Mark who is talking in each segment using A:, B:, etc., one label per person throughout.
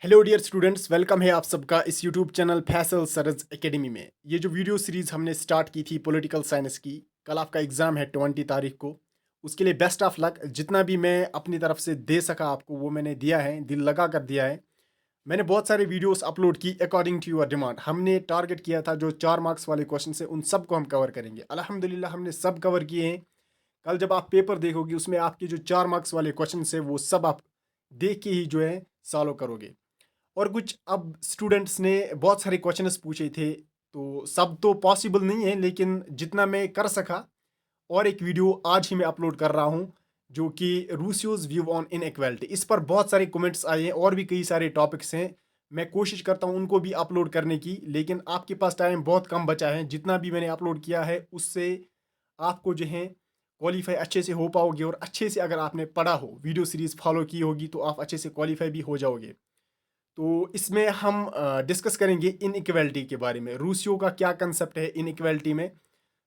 A: Hello dear students, welcome है आप सबका इस YouTube channel Faisal Suraj academy में। ये जो वीडियो सीरीज़ हमने स्टार्ट की थी पॉलिटिकल साइंस की, कल आपका एग्ज़ाम है 20 तारीख को। उसके लिए बेस्ट ऑफ लक। जितना भी मैं अपनी तरफ से दे सका आपको वो मैंने दिया है, दिल लगा कर दिया है। मैंने बहुत सारे वीडियोस अपलोड की अकॉर्डिंग टू योर डिमांड। हमने टारगेट किया था जो 4 मार्क्स वाले क्वेश्चन है उन सब को हम कवर करेंगे। अल्हम्दुलिल्लाह हमने सब कवर किए हैं। कल जब आप पेपर देखोगे उसमें आपके जो 4 मार्क्स वाले क्वेश्चन है वो सब आप देख के ही जो है सॉल्व करोगे। और कुछ अब स्टूडेंट्स ने बहुत सारे क्वेश्चंस पूछे थे, तो सब तो पॉसिबल नहीं है, लेकिन जितना मैं कर सका। और एक वीडियो आज ही मैं अपलोड कर रहा हूँ जो कि रूसियोज व्यू ऑन इनइक्वालिटी। इस पर बहुत सारे कमेंट्स आए हैं और भी कई सारे टॉपिक्स हैं। मैं कोशिश करता हूँ उनको भी अपलोड करने की, लेकिन आपके पास टाइम बहुत कम बचा है। जितना भी मैंने अपलोड किया है उससे आपको जो है क्वालिफाई अच्छे से हो पाओगे, और अच्छे से अगर आपने पढ़ा हो, वीडियो सीरीज़ फॉलो की होगी, तो आप अच्छे से क्वालिफाई भी हो जाओगे। तो इसमें हम डिस्कस करेंगे इनइक्वालिटी के बारे में। रूसियो का क्या कंसेप्ट है इनइक्वालिटी में।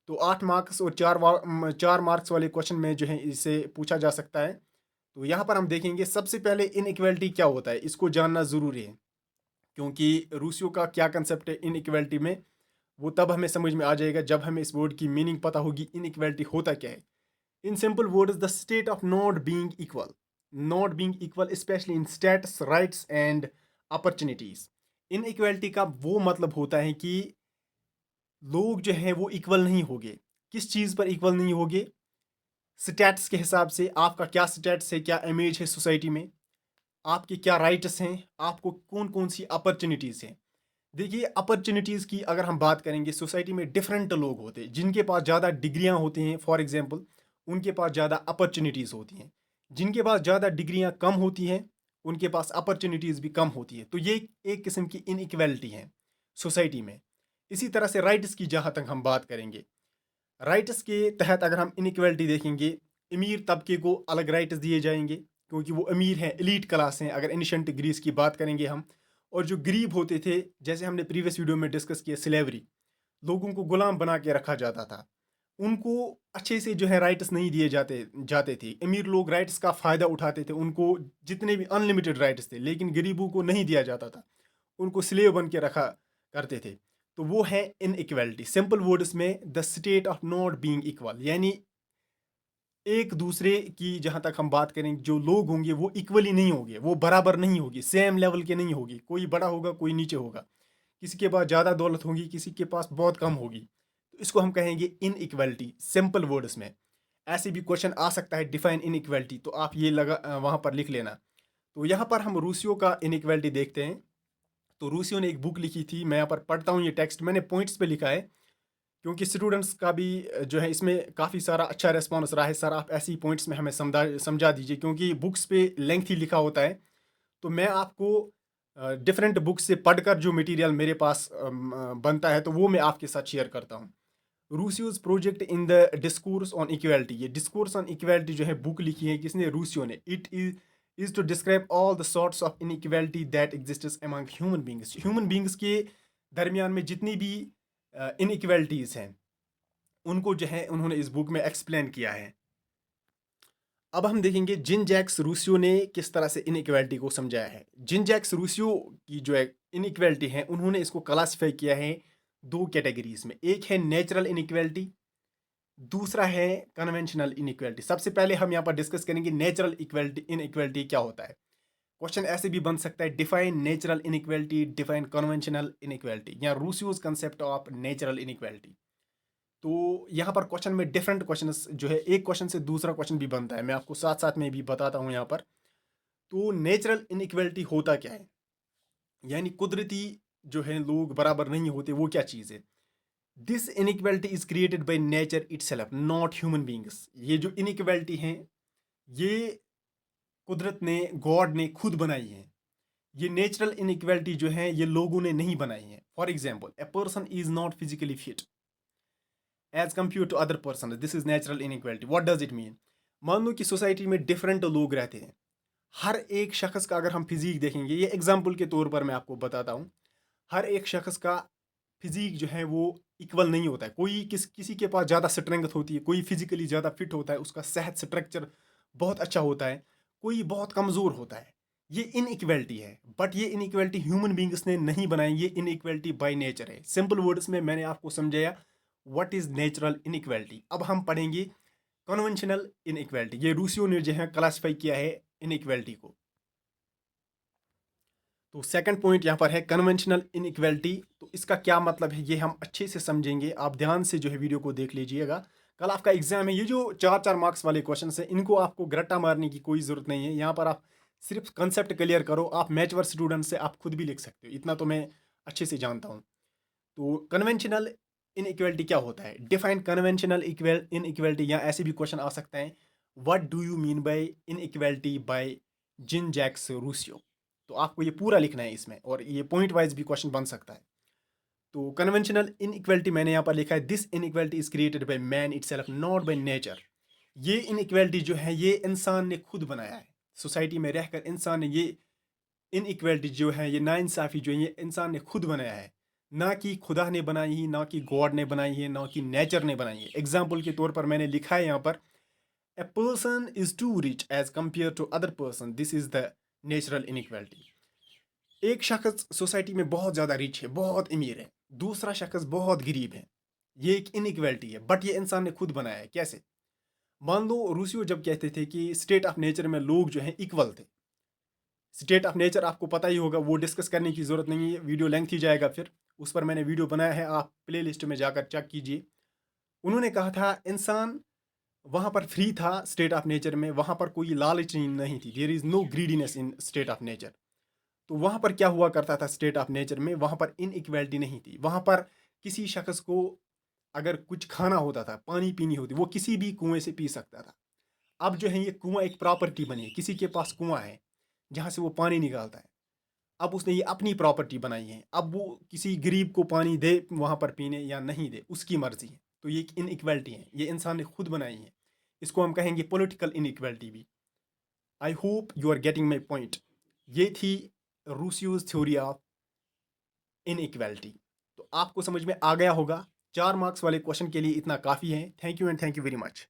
A: तो 8 मार्क्स और 4 मार्क्स वाले क्वेश्चन में जो है इसे पूछा जा सकता है। तो यहाँ पर हम देखेंगे सबसे पहले इनइक्वालिटी क्या होता है, इसको जानना ज़रूरी है। क्योंकि रूसियो का क्या कंसेप्ट है इनइक्वालिटी में, वो तब हमें समझ में आ जाएगा जब हमें इस वर्ड की मीनिंग पता होगी इनइक्वालिटी होता क्या है। In simple word is the state of not being equal. Not being equal specially in status, rights and opportunities. Inequality का वो मतलब होता है कि लोग जो हैं वो इक्वल नहीं होंगे। किस चीज़ पर इक्वल नहीं होंगे? स्टेटस के हिसाब से, आपका क्या स्टेटस है, क्या इमेज है सोसाइटी में, आपके क्या राइट्स हैं, आपको कौन कौन सी अपॉर्चुनिटीज़ हैं। देखिए, अपॉर्चुनिटीज़ की अगर हम बात करेंगे, सोसाइटी में डिफरेंट लोग होते हैं जिनके पास ज़्यादा डिग्रियां होती हैं, फॉर एग्जांपल उनके पास ज़्यादा अपॉर्चुनिटीज़ होती हैं। जिनके पास ज़्यादा डिग्रियां कम होती हैं उनके पास अपॉर्चुनिटीज़ भी कम होती है। तो ये एक किस्म की इनइक्वालिटी है सोसाइटी में। इसी तरह से राइट्स की जहाँ तक हम बात करेंगे, राइट्स के तहत अगर हम इनइक्वालिटी देखेंगे, अमीर तबके को अलग राइट्स दिए जाएंगे क्योंकि वो अमीर हैं, एलीट क्लास हैं। अगर एनिशेंट ग्रीस की बात करेंगे हम, और जो गरीब होते थे, जैसे हमने प्रीवियस वीडियो में डिस्कस किया, स्लेवरी, लोगों को गुलाम बना के रखा जाता था, उनको अच्छे से जो है राइट्स नहीं दिए जाते जाते थे। अमीर लोग राइट्स का फ़ायदा उठाते थे, उनको जितने भी अनलिमिटेड राइट्स थे, लेकिन गरीबों को नहीं दिया जाता था, उनको स्लेव बन के रखा करते थे। तो वो है इनइक्वालिटी। सिंपल वर्ड्स में the state of not being equal, यानी एक दूसरे की जहाँ तक हम बात करें, जो लोग होंगे वो इक्वली नहीं होंगे, वो बराबर नहीं होगी, सेम लेवल के नहीं होगी। कोई बड़ा होगा, कोई नीचे होगा, किसी के पास ज़्यादा दौलत होगी, किसी के पास बहुत कम होगी। तो इसको हम कहेंगे इनइक्वालिटी, सिंपल वर्ड्स में। ऐसे भी क्वेश्चन आ सकता है, डिफाइन इनइक्वालिटी, तो आप ये वहाँ पर लिख लेना। तो यहाँ पर हम रूसियो का इनइक्वालिटी देखते हैं। तो रूसियो ने एक बुक लिखी थी, मैं यहाँ पर पढ़ता हूँ। ये टेक्स्ट मैंने पॉइंट्स पे लिखा है क्योंकि स्टूडेंट्स का भी जो है इसमें काफ़ी सारा अच्छा रिस्पॉन्स रहा है। सर आप ऐसे ही पॉइंट्स में हमें समझा समझा दीजिए, क्योंकि बुक्स पे लेंथ ही लिखा होता है। तो मैं आपको डिफरेंट बुक्स से पढ़कर जो मटेरियल मेरे पास बनता है, तो वो मैं आपके साथ शेयर करता हूँ। Rousseau's project in the discourse on equality, ये डिस्कोर्स ऑन इक्वालिटी जो है बुक लिखी है किसने? रूसियो ने। It is to describe all the sorts of inequality that exist among human beings. Human beings के दरमियान में जितनी भी इनइक्वालिटीज़ हैं उनको जो है उन्होंने इस बुक में एक्सप्लेन किया है। अब हम देखेंगे जिन जैक्स रूसियो ने किस तरह से इनइक्वालिटी को समझाया है। जिन जैक्स रूसियो की जो है इनइक्वालिटी है, उन्होंने इसको क्लासिफाई किया है दो कैटेगरीज में। एक है नेचुरल इनइक्वालिटी, दूसरा है कन्वेंशनल इनइक्वालिटी। सबसे पहले हम यहाँ पर डिस्कस करेंगे नेचुरल इक्वालिटी इनइक्वालिटी क्या होता है। क्वेश्चन ऐसे भी बन सकता है, define natural inequality, define conventional inequality, या रूसियोज कंसेप्ट ऑफ नेचुरल इनइक्वालिटी। तो यहाँ पर क्वेश्चन में डिफरेंट क्वेश्चन जो है, एक क्वेश्चन से दूसरा क्वेश्चन भी बनता है, मैं आपको साथ साथ में भी बताता हूँ यहाँ पर। तो नेचुरल इनइक्वालिटी होता क्या है, यानी कुदरती जो है लोग बराबर नहीं होते, वो क्या चीज़ है? This inequality is created by nature itself, not human beings. ये जो इनइक्वालिटी हैं, ये कुदरत ने, गॉड ने खुद बनाई है। ये नेचुरल इनइक्वालिटी जो है ये लोगों ने नहीं बनाई है। For example, a person is not physically fit as compare to other person, this is natural inequality. What does it mean? मान लो कि सोसाइटी में डिफरेंट लोग रहते हैं। हर एक शख्स का अगर हम फिजिक देखेंगे, ये एग्जाम्पल के तौर पर मैं आपको बताता हूँ, हर एक शख्स का फिजिक जो है वो इक्वल नहीं होता है। कोई किसी के पास ज़्यादा स्ट्रेंथ होती है, कोई फिजिकली ज़्यादा फिट होता है, उसका सेहत स्ट्रक्चर बहुत अच्छा होता है, कोई बहुत कमज़ोर होता है। ये इनइक्वालिटी है, बट ये इनइक्वालिटी ह्यूमन बींग्स ने नहीं बनाई, ये इनइक्वालिटी बाय नेचर है। सिंपल वर्ड्स में मैंने आपको समझाया व्हाट इज नेचुरल इनइक्वालिटी। अब हम पढ़ेंगे कन्वेंशनल इनइक्वालिटी। ये रूसियो ने जो है क्लासिफाई किया है इनइक्वालिटी को। तो सेकंड पॉइंट यहाँ पर है कन्वेंशनल इनइक्वालिटी। तो इसका क्या मतलब है ये हम अच्छे से समझेंगे। आप ध्यान से जो है वीडियो को देख लीजिएगा। कल आपका एग्जाम है, ये जो 4-4 मार्क्स वाले क्वेश्चन है इनको आपको ग्रट्टा मारने की कोई ज़रूरत नहीं है। यहाँ पर आप सिर्फ कंसेप्ट क्लियर करो। आप मैचवर स्टूडेंट से आप खुद भी लिख सकते हो, इतना तो मैं अच्छे से जानता हूँ। तो कन्वेंशनल इनइक्वालिटी क्या होता है? डिफाइन कन्वेंशनल इनइक्वालिटी, या ऐसे भी क्वेश्चन आ सकते हैं what do you mean by inequality by Jean Jacques Rousseau. तो आपको ये पूरा लिखना है इसमें, और ये पॉइंट वाइज भी क्वेश्चन बन सकता है। तो कन्वेंशनल इनइक्वालिटी मैंने यहाँ पर लिखा है this inequality is created by man itself not by nature. ये इनइक्वालिटी जो है ये इंसान ने खुद बनाया है। सोसाइटी में रहकर इंसान ने ये इनइक्वालिटी जो है, ये नाइंसाफ़ी जो है, ये इंसान ने खुद बनाया है। ना कि खुदा ने बनाई है, ना कि गॉड ने बनाई है, ना कि नेचर ने बनाई है। एग्जाम्पल के तौर पर मैंने लिखा है यहाँ पर a person is too rich as compare to other person, this is the natural inequality. एक शख्स सोसाइटी में बहुत ज़्यादा रिच है, बहुत अमीर है, दूसरा शख्स बहुत गरीब है। ये एक इनइक्वालिटी है, बट ये इंसान ने खुद बनाया है। कैसे? मान लो रूसियो जब कहते थे कि स्टेट ऑफ नेचर में लोग जो हैं इक्वल थे। स्टेट ऑफ नेचर आपको पता ही होगा, वो डिस्कस करने की ज़रूरत नहीं है, वीडियो लेंथ ही जाएगा। फिर उस पर मैंने वीडियो बनाया है, आप प्ले लिस्ट में जाकर चेक कीजिए। उन्होंने कहा था इंसान वहाँ पर फ्री था स्टेट ऑफ नेचर में, वहाँ पर कोई लालच नहीं थी। There is no greediness in state of nature. तो वहाँ पर क्या हुआ करता था स्टेट ऑफ नेचर में? वहाँ पर इनइक्वालिटी नहीं थी। वहाँ पर किसी शख्स को अगर कुछ खाना होता था, पानी पीनी होती, वो किसी भी कुएं से पी सकता था। अब जो है ये कुआं एक प्रॉपर्टी बनी है, किसी के पास कुआं है जहाँ से वो पानी निकालता है। अब उसने ये अपनी प्रॉपर्टी बनाई है। अब वो किसी गरीब को पानी दे वहाँ पर पीने या नहीं दे, उसकी मर्जी है। तो ये एक इनइक्वालिटी है, ये इंसान ने खुद बनाई है। इसको हम कहेंगे पॉलिटिकल इनइक्वालिटी भी। I hope you are getting my point. ये थी रूसियोज थ्योरी ऑफ इनइक्वालिटी। तो आपको समझ में आ गया होगा। 4 मार्क्स वाले क्वेश्चन के लिए इतना काफ़ी है। Thank you and thank you very much.